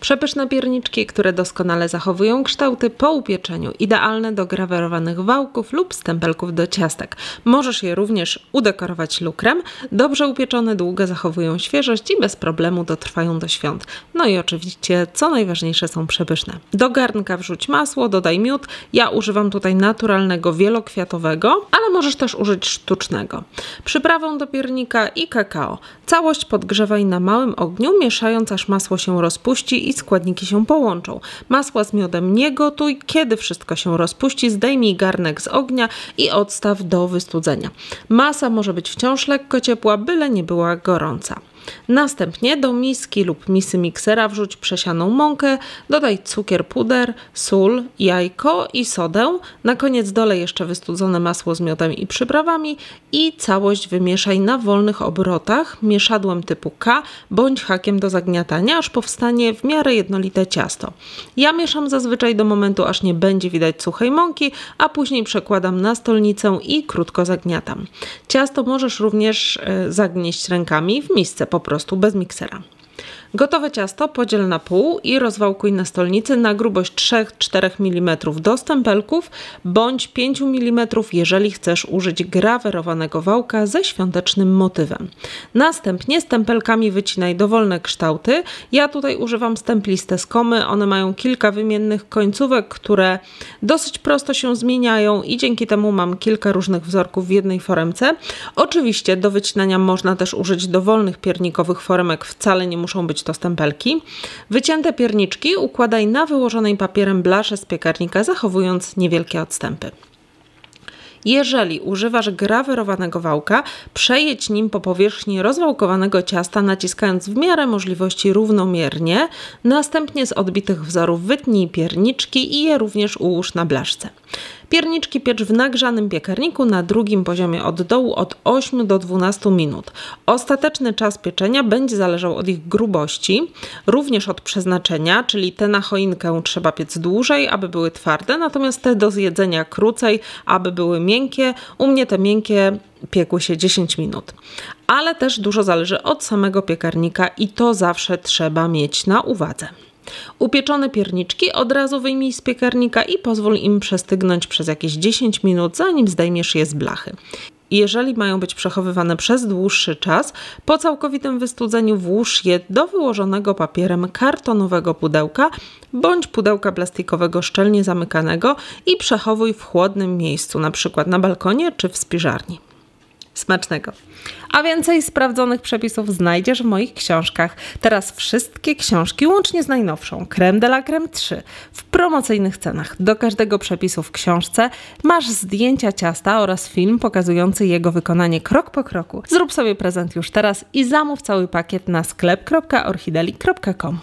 Przepyszne pierniczki, które doskonale zachowują kształty po upieczeniu, idealne do grawerowanych wałków lub stempelków do ciastek. Możesz je również udekorować lukrem. Dobrze upieczone długo zachowują świeżość i bez problemu dotrwają do świąt. No i oczywiście, co najważniejsze, są przepyszne. Do garnka wrzuć masło, dodaj miód. Ja używam tutaj naturalnego, wielokwiatowego, ale możesz też użyć sztucznego. Przyprawę do piernika i kakao. Całość podgrzewaj na małym ogniu, mieszając aż masło się rozpuści i składniki się połączą. Masła z miodem nie gotuj. Kiedy wszystko się rozpuści, zdejmij garnek z ognia i odstaw do wystudzenia. Masa może być wciąż lekko ciepła, byle nie była gorąca. Następnie do miski lub misy miksera wrzuć przesianą mąkę, dodaj cukier, puder, sól, jajko i sodę. Na koniec dolej jeszcze wystudzone masło z miodem i przyprawami i całość wymieszaj na wolnych obrotach mieszadłem typu K bądź hakiem do zagniatania, aż powstanie w miarę jednolite ciasto. Ja mieszam zazwyczaj do momentu, aż nie będzie widać suchej mąki, a później przekładam na stolnicę i krótko zagniatam. Ciasto możesz również zagnieść rękami w misce, po prostu bez miksera. Gotowe ciasto podziel na pół i rozwałkuj na stolnicy na grubość 3-4 mm do stempelków bądź 5 mm, jeżeli chcesz użyć grawerowanego wałka ze świątecznym motywem. Następnie stempelkami wycinaj dowolne kształty. Ja tutaj używam stempliste skomy. One mają kilka wymiennych końcówek, które dosyć prosto się zmieniają i dzięki temu mam kilka różnych wzorków w jednej foremce. Oczywiście do wycinania można też użyć dowolnych piernikowych foremek, wcale nie muszą być to stempelki. Wycięte pierniczki układaj na wyłożonej papierem blasze z piekarnika, zachowując niewielkie odstępy. Jeżeli używasz grawerowanego wałka, przejedź nim po powierzchni rozwałkowanego ciasta, naciskając w miarę możliwości równomiernie. Następnie z odbitych wzorów wytnij pierniczki i je również ułóż na blaszce. Pierniczki piecz w nagrzanym piekarniku na drugim poziomie od dołu od 8 do 12 minut. Ostateczny czas pieczenia będzie zależał od ich grubości, również od przeznaczenia, czyli te na choinkę trzeba piec dłużej, aby były twarde, natomiast te do zjedzenia krócej, aby były miękkie. U mnie te miękkie piekły się 10 minut. Ale też dużo zależy od samego piekarnika i to zawsze trzeba mieć na uwadze. Upieczone pierniczki od razu wyjmij z piekarnika i pozwól im przestygnąć przez jakieś 10 minut, zanim zdejmiesz je z blachy. Jeżeli mają być przechowywane przez dłuższy czas, po całkowitym wystudzeniu włóż je do wyłożonego papierem kartonowego pudełka bądź pudełka plastikowego szczelnie zamykanego i przechowuj w chłodnym miejscu, np. na balkonie czy w spiżarni. Smacznego! A więcej sprawdzonych przepisów znajdziesz w moich książkach. Teraz wszystkie książki, łącznie z najnowszą, Crème de la Crème 3, w promocyjnych cenach. Do każdego przepisu w książce masz zdjęcia ciasta oraz film pokazujący jego wykonanie krok po kroku. Zrób sobie prezent już teraz i zamów cały pakiet na sklep.orchideli.com.